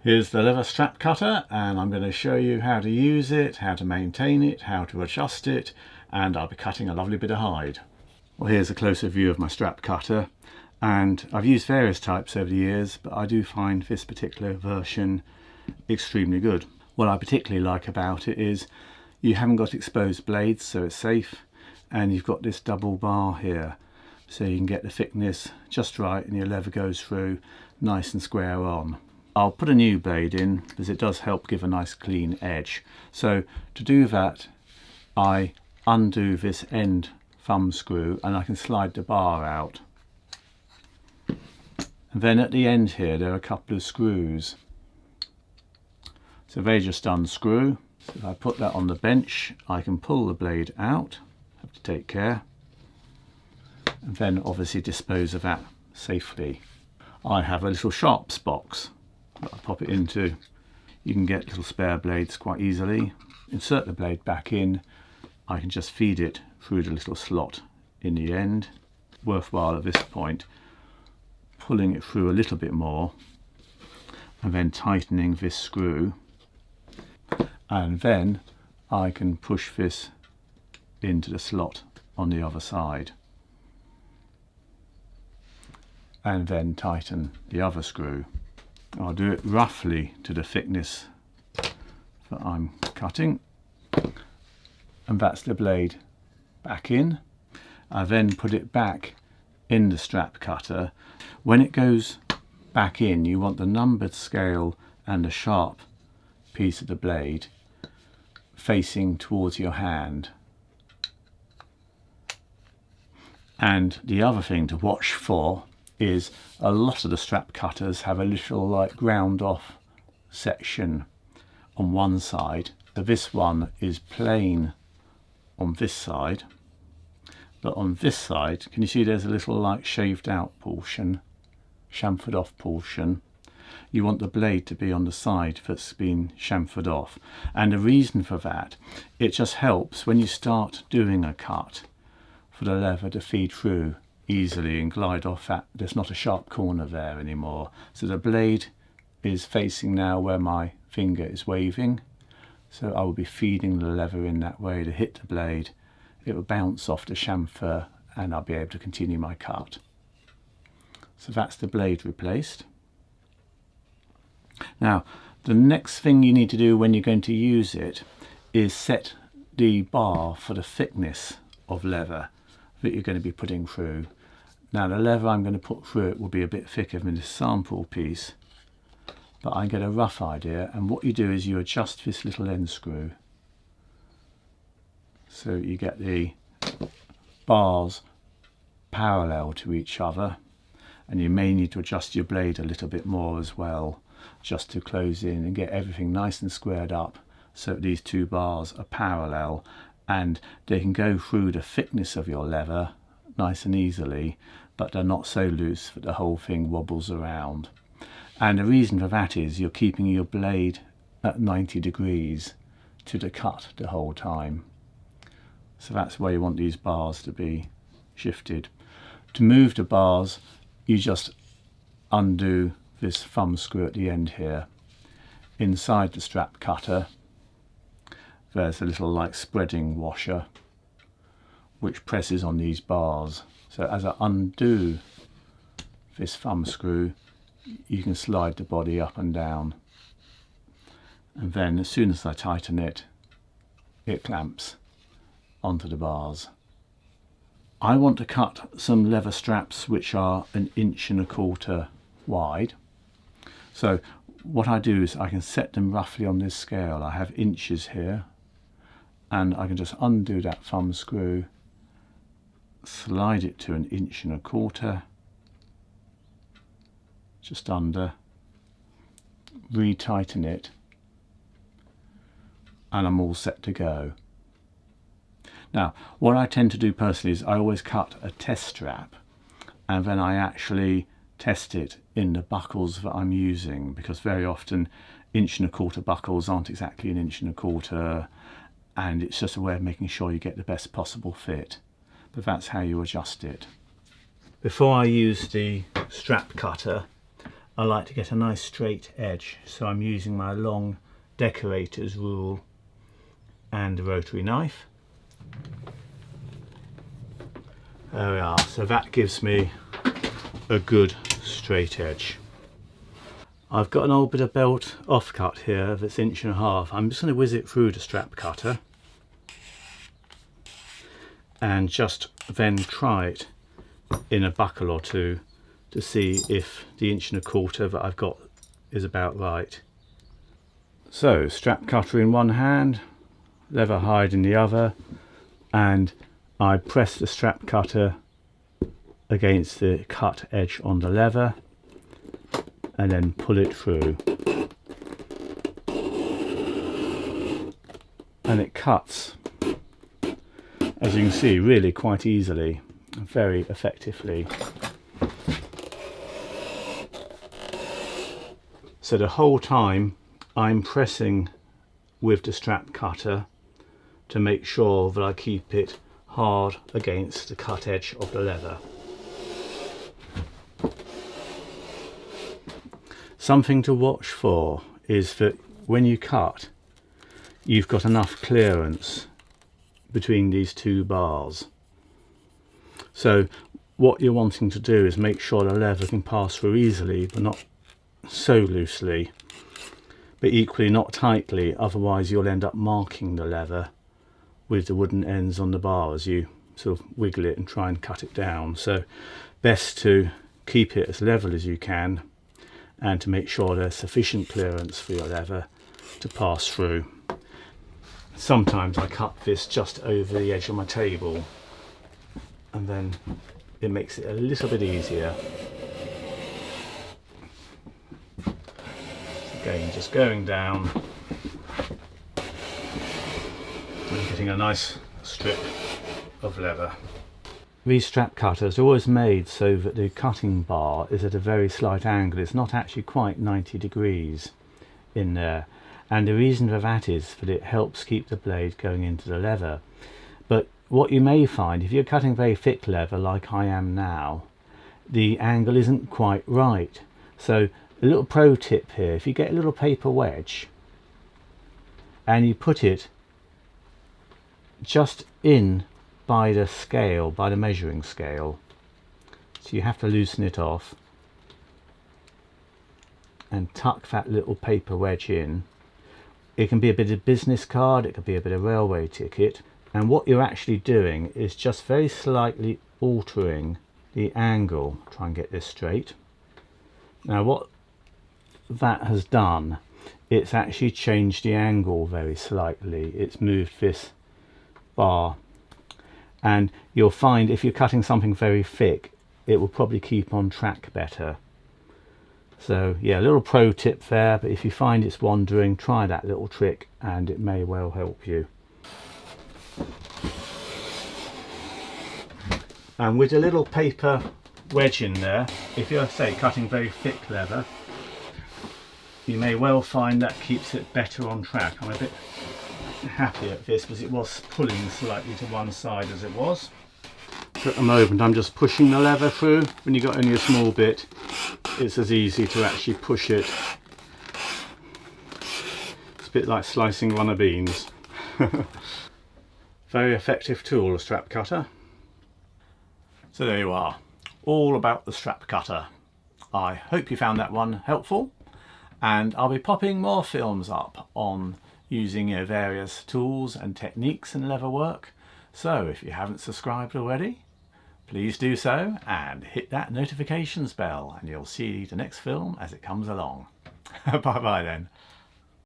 Here's the leather strap cutter, and I'm going to show you how to use it, how to maintain it, how to adjust it, and I'll be cutting a lovely bit of hide. Well, here's a closer view of my strap cutter, and I've used various types over the years, but I do find this particular version extremely good. What I particularly like about it is you haven't got exposed blades, so it's safe, and you've got this double bar here, so you can get the thickness just right and your leather goes through nice and square on. I'll put a new blade in because it does help give a nice clean edge. So to do that, I undo this end thumb screw and I can slide the bar out. And then at the end here there are a couple of screws. So they just unscrew. So if I put that on the bench, I can pull the blade out. Have to take care. And then obviously dispose of that safely. I have a little sharps box that I pop it into. You can get little spare blades quite easily. Insert the blade back in. I can just feed it through the little slot in the end. Worthwhile at this point pulling it through a little bit more and then tightening this screw, and then I can push this into the slot on the other side and then tighten the other screw. I'll do it roughly to the thickness that I'm cutting, and that's the blade back in. I then put it back in the strap cutter. When it goes back in, you want the numbered scale and the sharp piece of the blade facing towards your hand. And the other thing to watch for is a lot of the strap cutters have a little like ground off section on one side. So this one is plain on this side, but on this side, can you see there's a little like shaved out portion, chamfered off portion? You want the blade to be on the side that's been chamfered off, and the reason for that, it just helps when you start doing a cut for the leather to feed through easily and glide off that. There's not a sharp corner there anymore. So the blade is facing now where my finger is waving, so I will be feeding the leather in that way to hit the blade. It will bounce off the chamfer and I'll be able to continue my cut. So that's the blade replaced. Now the next thing you need to do when you're going to use it is set the bar for the thickness of leather that you're going to be putting through. Now the leather I'm going to put through it will be a bit thicker than this sample piece, but I get a rough idea, and what you do is you adjust this little end screw so you get the bars parallel to each other, and you may need to adjust your blade a little bit more as well, just to close in and get everything nice and squared up so that these two bars are parallel and they can go through the thickness of your leather nice and easily, but they're not so loose that the whole thing wobbles around. And the reason for that is you're keeping your blade at 90 degrees to the cut the whole time. So that's where you want these bars to be shifted. To move the bars, you just undo this thumb screw at the end here. Inside the strap cutter there's a little like spreading washer which presses on these bars. So as I undo this thumb screw, you can slide the body up and down, and then as soon as I tighten it, it clamps onto the bars. I want to cut some leather straps which are 1.25 inches wide. So what I do is I can set them roughly on this scale. I have inches here, and I can just undo that thumb screw, slide it to 1.25 inches, just under, retighten it, and I'm all set to go. Now what I tend to do personally is I always cut a test strap and then I actually test it in the buckles that I'm using, because very often 1.25 inch buckles aren't exactly 1.25 inch, and it's just a way of making sure you get the best possible fit. But that's how you adjust it. Before I use the strap cutter, I like to get a nice straight edge, so I'm using my long decorator's rule and a rotary knife. There we are, so that gives me a good straight edge. I've got an old bit of belt offcut here that's 1.5 inches. I'm just going to whiz it through the strap cutter and just then try it in a buckle or two to see if the 1.25 inches that I've got is about right. So strap cutter in one hand, leather hide in the other, and I press the strap cutter against the cut edge on the leather and then pull it through, and it cuts, as you can see, really quite easily and very effectively. So the whole time I'm pressing with the strap cutter to make sure that I keep it hard against the cut edge of the leather. Something to watch for is that when you cut, you've got enough clearance between these two bars. So what you're wanting to do is make sure the leather can pass through easily, but not so loosely, but equally not tightly, otherwise you'll end up marking the leather with the wooden ends on the bar as you sort of wiggle it and try and cut it down. So best to keep it as level as you can and to make sure there's sufficient clearance for your leather to pass through. Sometimes I cut this just over the edge of my table, and then it makes it a little bit easier. Again, just going down and getting a nice strip of leather. These strap cutters are always made so that the cutting bar is at a very slight angle. It's not actually quite 90 degrees in there, and the reason for that is that it helps keep the blade going into the leather. But what you may find, if you're cutting very thick leather like I am now, the angle isn't quite right. So a little pro tip here: if you get a little paper wedge and you put it just in by the scale, by the measuring scale, so you have to loosen it off and tuck that little paper wedge in. It can be a bit of business card, it could be a bit of railway ticket, and what you're actually doing is just very slightly altering the angle. Try and get this straight. Now what that has done, it's actually changed the angle very slightly. It's moved this bar, and you'll find if you're cutting something very thick, it will probably keep on track better. So yeah, a little pro tip there, but if you find it's wandering, try that little trick and it may well help you. And with a little paper wedge in there, if you're, say, cutting very thick leather, you may well find that keeps it better on track. I'm a bit happy at this because it was pulling slightly to one side as it was. So at the moment I'm just pushing the leather through. When you've got only a small bit, it's as easy to actually push it. It's a bit like slicing one of beans. Very effective tool, a strap cutter. So there you are, all about the strap cutter. I hope you found that one helpful, and I'll be popping more films up on using various tools and techniques in leather work. So if you haven't subscribed already, please do so and hit that notifications bell and you'll see the next film as it comes along. Bye bye then.